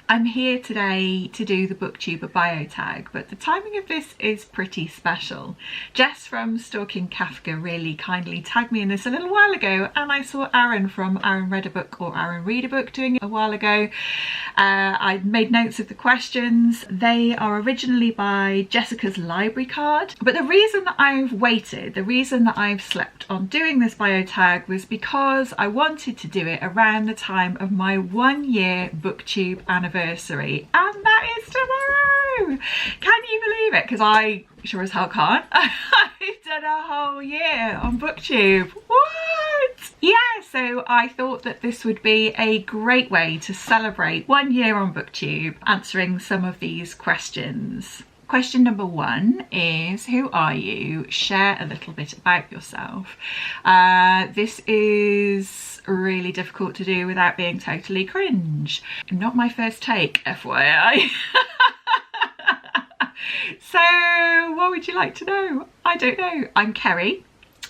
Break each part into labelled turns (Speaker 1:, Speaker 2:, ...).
Speaker 1: I'm here today to do the Booktube Bio Tag, but the timing of this is pretty special. Jess from Stalking Kafka really kindly tagged me in this a little while ago, and I saw Aaron from Aaron Read a Book or Aaron Read a Book doing it a while ago. I made notes of the questions. They are originally by Jessica's library card, but the reason that I've waited, the reason that I've slept on doing this bio tag was because I wanted to do it around the time of my 1 year Booktube anniversary, and that is tomorrow. Can you believe it? Because I sure as hell can't. I've done a whole year on Booktube. What? Yeah, so I thought that this would be a great way to celebrate 1 year on Booktube, answering some of these questions. Question number 1 is, who are you? Share a little bit about yourself. This is really difficult to do without being totally cringe. Not my first take, FYI. So what would you like to know? I don't know. I'm Kerry.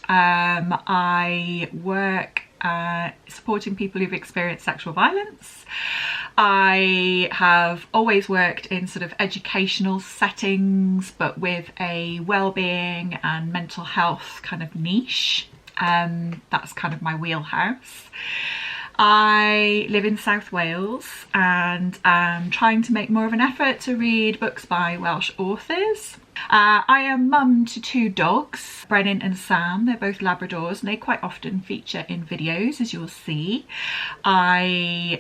Speaker 1: I work supporting people who've experienced sexual violence. I have always worked in sort of educational settings, but with a well-being and mental health kind of niche. That's kind of my wheelhouse. I live in South Wales and am trying to make more of an effort to read books by Welsh authors. I am mum to 2 dogs, Brennan and Sam. They're both Labradors and they quite often feature in videos, as you'll see. I,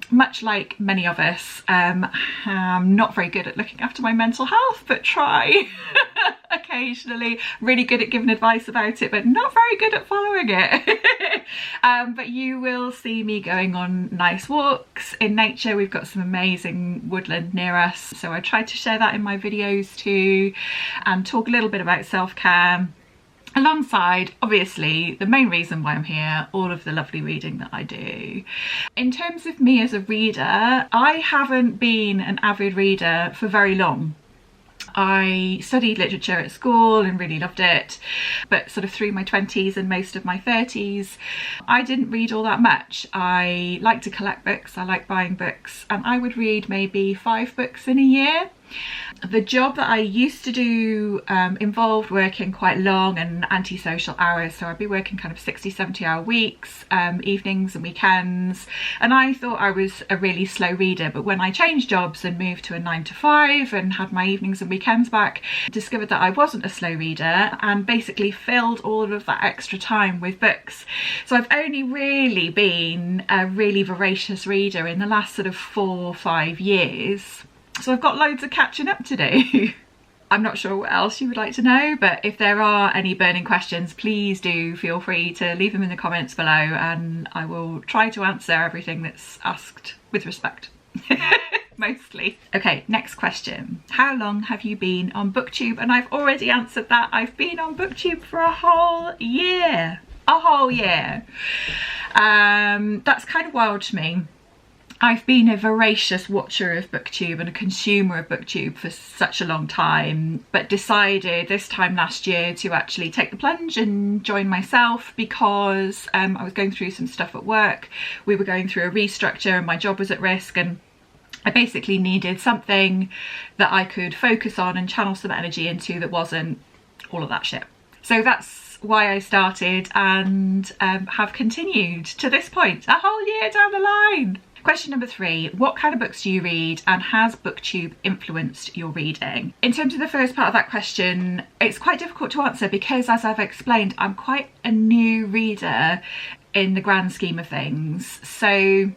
Speaker 1: much like many of us, am not very good at looking after my mental health, but try occasionally. Really good at giving advice about it, but not very good at following it. But you will see me going on nice walks in nature. We've got some amazing woodland near us, so I try to share that in my videos too, and talk a little bit about self-care, alongside, obviously, the main reason why I'm here, all of the lovely reading that I do. In terms of me as a reader, I haven't been an avid reader for very long. I studied literature at school and really loved it, but sort of through my 20s and most of my 30s, I didn't read all that much. I like to collect books, I like buying books, and I would read maybe 5 books in a year. The job that I used to do involved working quite long and antisocial hours, so I'd be working kind of 60-70 hour weeks, evenings and weekends, and I thought I was a really slow reader, but when I changed jobs and moved to a 9 to 5 and had my evenings and weekends back, discovered that I wasn't a slow reader and basically filled all of that extra time with books. So I've only really been a really voracious reader in the last sort of 4 or 5 years. So I've got loads of catching up to do. I'm not sure what else you would like to know, but if there are any burning questions, please do feel free to leave them in the comments below, and I will try to answer everything that's asked with respect. Mostly. Okay, next question. How long have you been on Booktube? And I've already answered that. I've been on Booktube for a whole year. A whole year. That's kind of wild to me. I've been a voracious watcher of Booktube and a consumer of Booktube for such a long time, but decided this time last year to actually take the plunge and join myself because I was going through some stuff at work. We were going through a restructure and my job was at risk, and I basically needed something that I could focus on and channel some energy into that wasn't all of that shit. So that's why I started and have continued to this point, a whole year down the line. Question number 3, what kind of books do you read, and has Booktube influenced your reading? In terms of the first part of that question, it's quite difficult to answer because, as I've explained, I'm quite a new reader in the grand scheme of things. So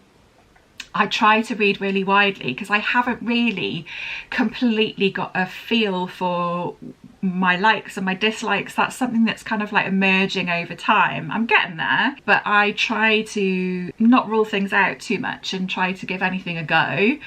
Speaker 1: I try to read really widely because I haven't really completely got a feel for my likes and my dislikes. That's something that's kind of like emerging over time. I'm getting there, but I try to not rule things out too much and try to give anything a go.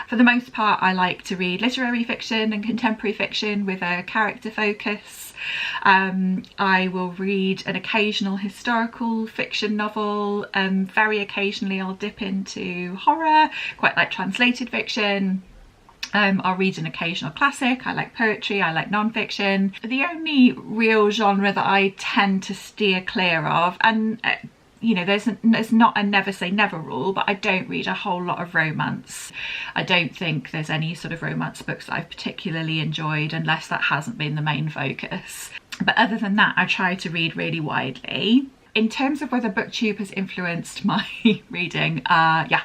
Speaker 1: For the most part, I like to read literary fiction and contemporary fiction with a character focus. I will read an occasional historical fiction novel. Very occasionally I'll dip into horror, quite like translated fiction. I'll read an occasional classic. I like poetry, I like non-fiction. The only real genre that I tend to steer clear of, and you know, there's not a never say never rule, but I don't read a whole lot of romance. I don't think there's any sort of romance books that I've particularly enjoyed, unless that hasn't been the main focus. But other than that, I try to read really widely. In terms of whether Booktube has influenced my reading, yeah.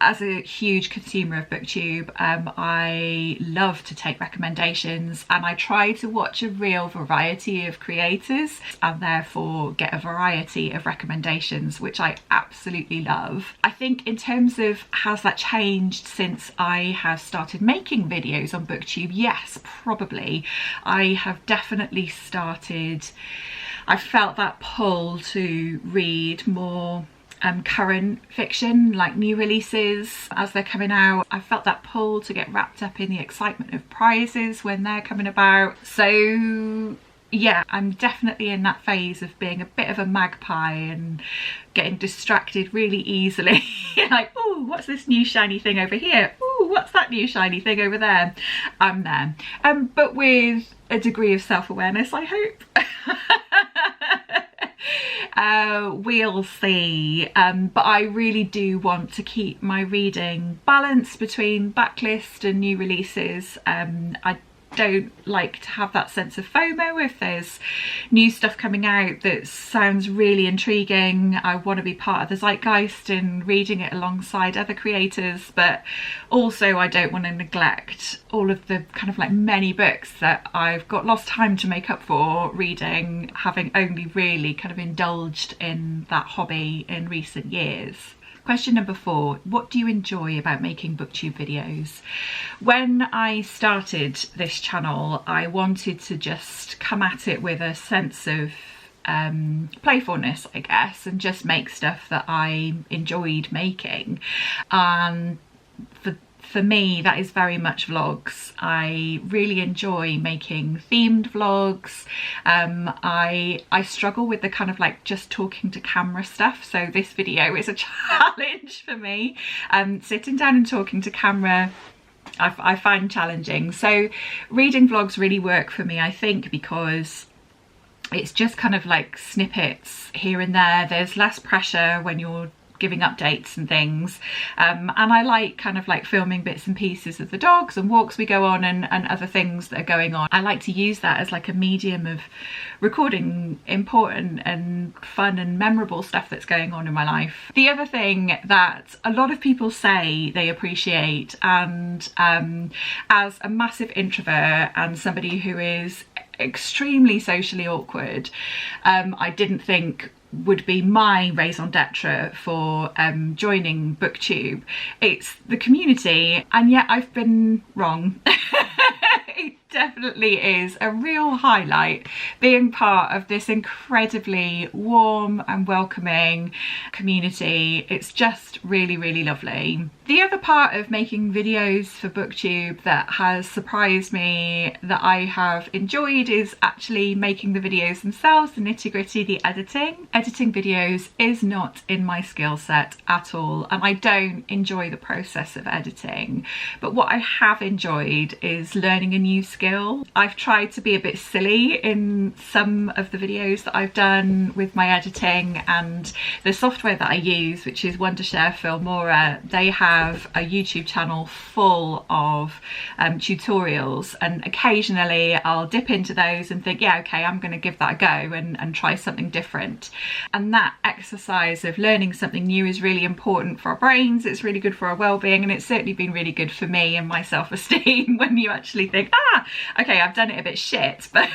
Speaker 1: As a huge consumer of Booktube, I love to take recommendations, and I try to watch a real variety of creators and therefore get a variety of recommendations, which I absolutely love. I think in terms of has that changed since I have started making videos on Booktube, yes, probably. I have definitely started, I felt that pull to read more current fiction, like new releases as they're coming out. I felt that pull to get wrapped up in the excitement of prizes when they're coming about. So yeah, I'm definitely in that phase of being a bit of a magpie and getting distracted really easily. Like, oh, what's this new shiny thing over here? Oh, what's that new shiny thing over there? I'm there. But with a degree of self-awareness, I hope. We'll see, but I really do want to keep my reading balanced between backlist and new releases. I don't like to have that sense of FOMO if there's new stuff coming out that sounds really intriguing. I want to be part of the zeitgeist and reading it alongside other creators, but also I don't want to neglect all of the kind of like many books that I've got lost time to make up for reading, having only really kind of indulged in that hobby in recent years. Question number 4, what do you enjoy about making Booktube videos? When I started this channel, I wanted to just come at it with a sense of playfulness, I guess, and just make stuff that I enjoyed making. And for me, that is very much vlogs. I really enjoy making themed vlogs. I struggle with the kind of like just talking to camera stuff, so this video is a challenge for me. Sitting down and talking to camera I find challenging. So reading vlogs really work for me, I think, because it's just kind of like snippets here and there. There's less pressure when you're giving updates and things, and I like kind of like filming bits and pieces of the dogs and walks we go on and other things that are going on. I like to use that as like a medium of recording important and fun and memorable stuff that's going on in my life. The other thing that a lot of people say they appreciate, and as a massive introvert and somebody who is extremely socially awkward, I didn't think would be my raison d'etre for joining Booktube. It's the community, and yet I've been wrong. It definitely is a real highlight being part of this incredibly warm and welcoming community. It's just really, really lovely. The other part of making videos for Booktube that has surprised me, that I have enjoyed, is actually making the videos themselves, the nitty-gritty, the editing. Editing videos is not in my skill set at all, and I don't enjoy the process of editing. But what I have enjoyed is learning a new skill. I've tried to be a bit silly in some of the videos that I've done with my editing, and the software that I use, which is Wondershare Filmora, they have a YouTube channel full of tutorials, and occasionally I'll dip into those and think, yeah, okay, I'm going to give that a go and try something different. And that exercise of learning something new is really important for our brains. It's really good for our well-being, and it's certainly been really good for me and my self-esteem when you actually think, okay, I've done it a bit shit, but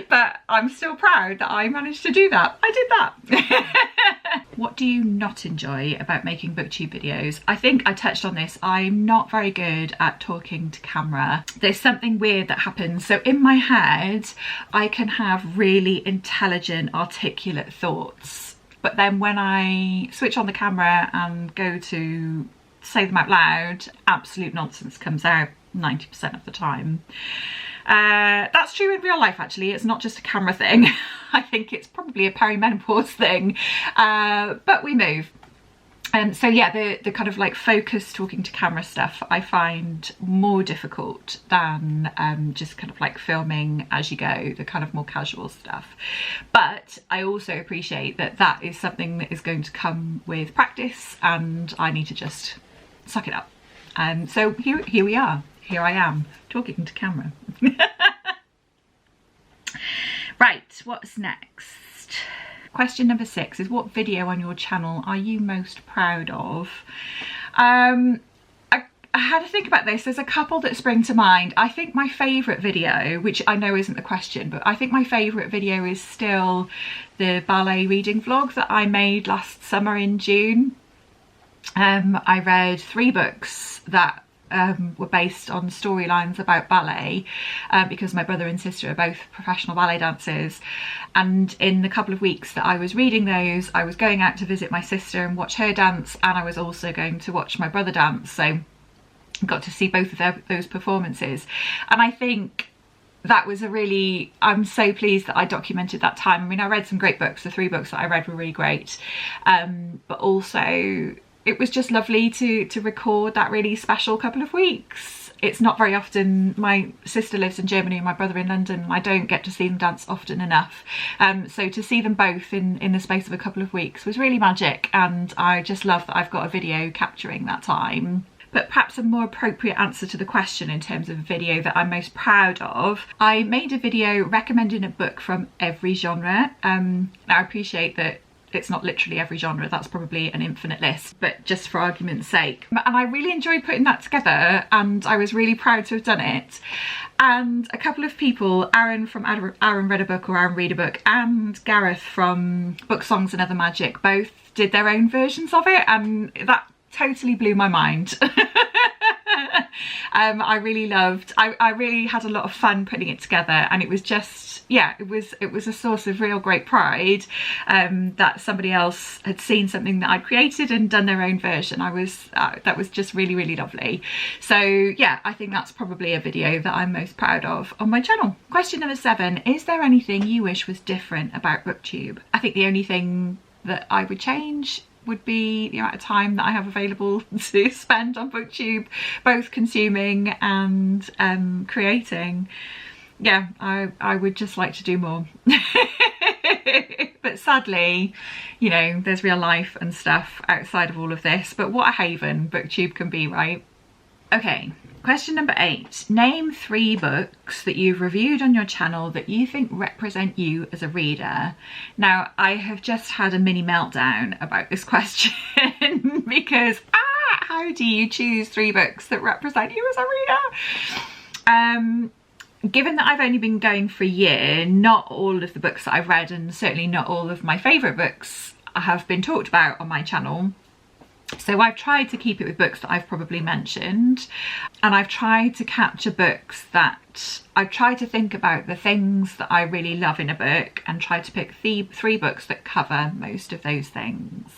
Speaker 1: but I'm still proud that I managed to do that. I did that. What do you not enjoy about making Booktube videos? I think I touched on this. I'm not very good at talking to camera. There's something weird that happens. So in my head, I can have really intelligent, articulate thoughts, but then when I switch on the camera and go to say them out loud, absolute nonsense comes out 90% of the time. That's true in real life, actually. It's not just a camera thing. I think it's probably a perimenopause thing, but we move. So yeah, the kind of like focused talking to camera stuff I find more difficult than just kind of like filming as you go, the kind of more casual stuff. But I also appreciate that that is something that is going to come with practice, and I need to just suck it up. So here we are. Here I am talking to camera. Right, what's next? Question number 6 is, what video on your channel are you most proud of? I had to think about this. There's a couple that spring to mind. I think my favourite video, which I know isn't the question, but I think my favourite video is still the ballet reading vlog that I made last summer in June. I read 3 books that were based on storylines about ballet, because my brother and sister are both professional ballet dancers, and in the couple of weeks that I was reading those, I was going out to visit my sister and watch her dance, and I was also going to watch my brother dance, so I got to see both of those performances. And I think that was I'm so pleased that I documented that time. I mean, I read some great books. The 3 books that I read were really great, but also it was just lovely to record that really special couple of weeks. It's not very often. My sister lives in Germany and my brother in London, and I don't get to see them dance often enough. So to see them both in the space of a couple of weeks was really magic, and I just love that I've got a video capturing that time. But perhaps a more appropriate answer to the question in terms of a video that I'm most proud of, I made a video recommending a book from every genre. Now I appreciate that it's not literally every genre, that's probably an infinite list, but just for argument's sake. And I really enjoyed putting that together, and I was really proud to have done it. And a couple of people, Aaron from Aaron Read a Book or Aaron Read a Book, and Gareth from Book Songs and Other Magic, both did their own versions of it, and that totally blew my mind. I really loved, I really had a lot of fun putting it together, and it was just, yeah, it was a source of real great pride that somebody else had seen something that I'd created and done their own version. That was just really, really lovely. So yeah, I think that's probably a video that I'm most proud of on my channel. Question number 7, is there anything you wish was different about Booktube? I think the only thing that I would change would be the amount of time that I have available to spend on Booktube, both consuming and creating. Yeah, I would just like to do more. But sadly, you know, there's real life and stuff outside of all of this, but what a haven Booktube can be, right? Okay, question number 8. Name 3 books that you've reviewed on your channel that you think represent you as a reader. Now, I have just had a mini meltdown about this question because how do you choose 3 books that represent you as a reader? Given that I've only been going for a year, not all of the books that I've read, and certainly not all of my favourite books, have been talked about on my channel. So I've tried to keep it with books that I've probably mentioned, and I've tried to capture books that I've tried to think about the things that I really love in a book, and try to pick 3 books that cover most of those things.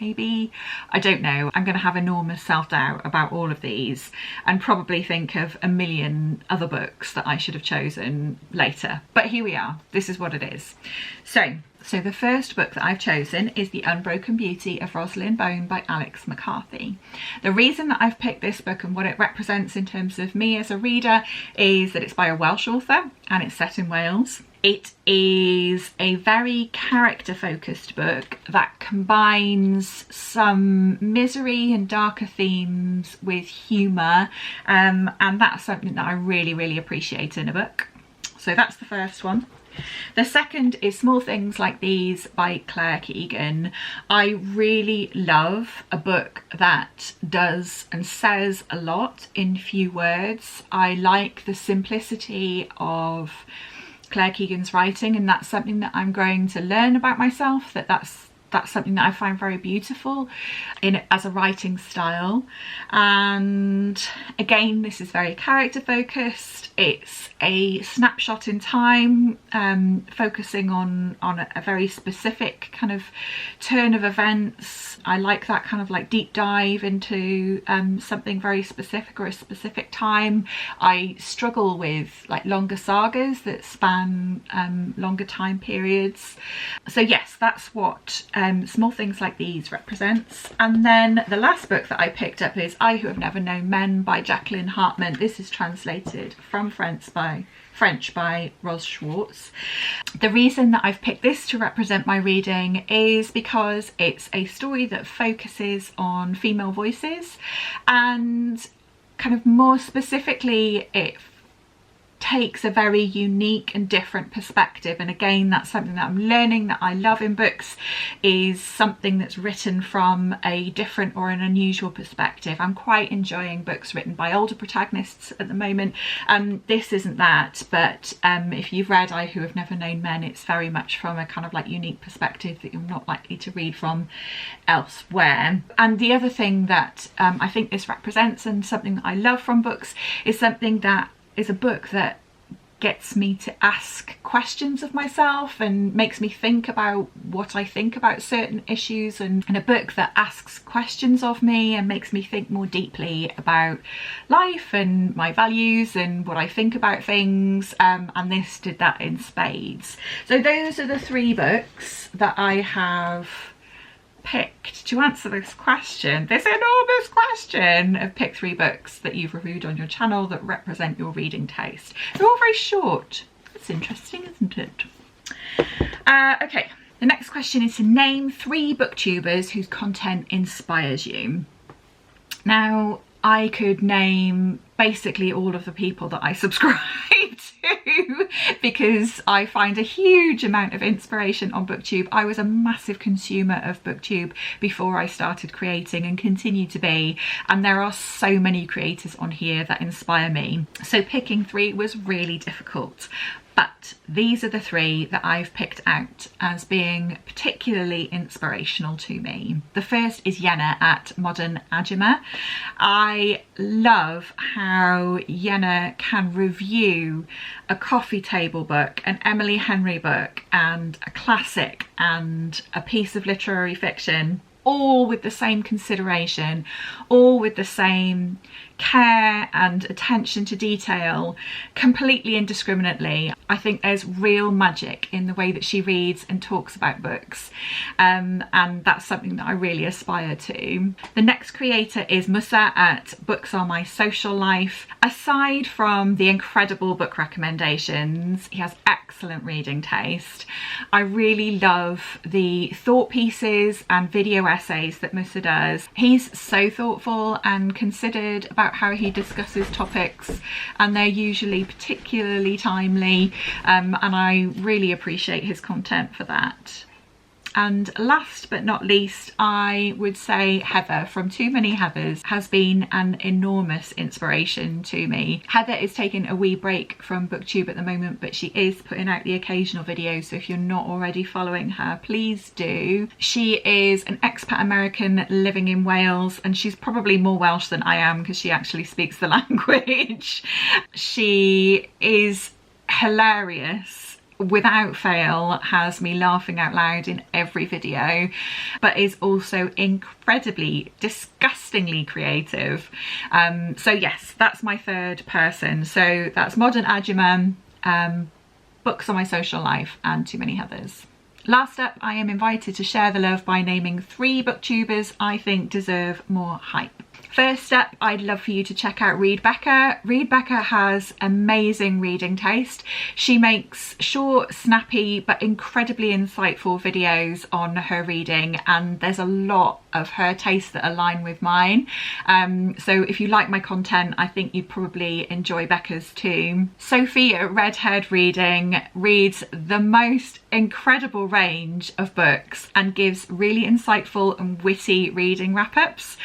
Speaker 1: Maybe, I don't know. I'm going to have enormous self-doubt about all of these and probably think of a million other books that I should have chosen later. But here we are. This is what it is. So the first book that I've chosen is The Unbroken Beauty of Rosalind Bone by Alex McCarthy. The reason that I've picked this book and what it represents in terms of me as a reader is that it's by a Welsh author and it's set in Wales. It is a very character-focused book that combines some misery and darker themes with humour, and that's something that I really, really appreciate in a book. So that's the first one. The second is Small Things Like These by Claire Keegan. I really love a book that does and says a lot in few words. I like the simplicity of Claire Keegan's writing, and that's something that I'm growing to learn about myself, that's something that I find very beautiful as a writing style. And again, this is very character focused. It's a snapshot in time, focusing on a very specific kind of turn of events. I like that kind of like deep dive into something very specific or a specific time. I struggle with like longer sagas that span longer time periods. So yes, that's what Small Things Like These represents. And then the last book that I picked up is I Who Have Never Known Men by Jacqueline Hartman. This is translated from French by Ros Schwartz. The reason that I've picked this to represent my reading is because it's a story that focuses on female voices, and kind of more specifically it takes a very unique and different perspective. And again, that's something that I'm learning that I love in books, is something that's written from a different or an unusual perspective. I'm quite enjoying books written by older protagonists at the moment. This isn't that, but if you've read I Who Have Never Known Men, it's very much from a kind of like unique perspective that you're not likely to read from elsewhere. And the other thing that I think this represents, and something that I love from books, is something that is a book that gets me to ask questions of myself and makes me think about what I think about certain issues, and a book that asks questions of me and makes me think more deeply about life and my values and what I think about things, and this did that in spades. So those are the 3 books that I have picked to answer this question, this enormous question of pick 3 books that you've reviewed on your channel that represent your reading taste. They're all very short. That's interesting, isn't it? Okay, the next question is to name 3 booktubers whose content inspires you. Now, I could name basically all of the people that I subscribe to because I find a huge amount of inspiration on Booktube. I was a massive consumer of Booktube before I started creating and continue to be, and there are so many creators on here that inspire me. So picking 3 was really difficult. But these are the 3 that I've picked out as being particularly inspirational to me. The first is Yenna at Modern Ajima. I love how Yenna can review a coffee table book, an Emily Henry book, and a classic and a piece of literary fiction, all with the same consideration, all with the same care and attention to detail, completely indiscriminately. I think there's real magic in the way that she reads and talks about books, and that's something that I really aspire to. The next creator is Musa at Books Are My Social Life. Aside from the incredible book recommendations, he has excellent reading taste. I really love the thought pieces and video essays that Musa does. He's so thoughtful and considered about how he discusses topics, and they're usually particularly timely, and I really appreciate his content for that. And last but not least, I would say Heather from Too Many Heathers has been an enormous inspiration to me. Heather is taking a wee break from Booktube at the moment, but she is putting out the occasional video, so if you're not already following her, please do. She is an expat American living in Wales, and she's probably more Welsh than I am because she actually speaks the language. She is hilarious. Without fail, has me laughing out loud in every video, but is also incredibly, disgustingly creative. So yes, that's my 3rd person. So that's Modern Ajima, Books On My Social Life, and Too Many Heathers. Last up, I am invited to share the love by naming 3 booktubers I think deserve more hype. First up, I'd love for you to check out Read Becca. Read Becca has amazing reading taste. She makes short, snappy, but incredibly insightful videos on her reading, and there's a lot of her tastes that align with mine. So if you like my content, I think you'd probably enjoy Becca's too. Sophie at Redhead Reading reads the most incredible range of books and gives really insightful and witty reading wrap-ups.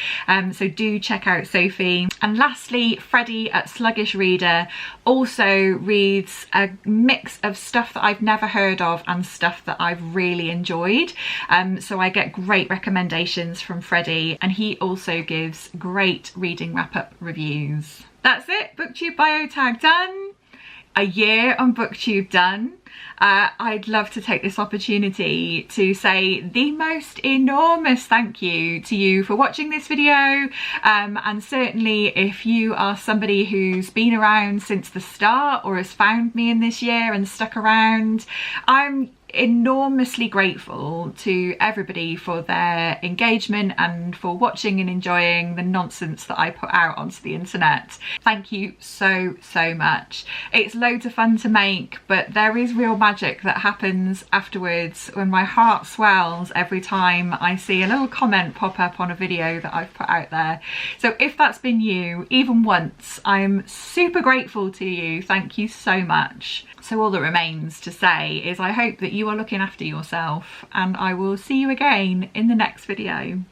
Speaker 1: So do check out Sophie. And lastly, Freddie at Sluggish Reader also reads a mix of stuff that I've never heard of and stuff that I've really enjoyed. So I get great recommendations from Freddie, and he also gives great reading wrap-up reviews. That's it, Booktube Bio Tag done. A year on Booktube done. I'd love to take this opportunity to say the most enormous thank you to you for watching this video, and certainly if you are somebody who's been around since the start or has found me in this year and stuck around, I'm enormously grateful to everybody for their engagement and for watching and enjoying the nonsense that I put out onto the internet. Thank you so much. It's loads of fun to make, but there is real magic that happens afterwards when my heart swells every time I see a little comment pop up on a video that I've put out there. So if that's been you, even once, I'm super grateful to you. Thank you so much. So all that remains to say is I hope that you are looking after yourself, and I will see you again in the next video.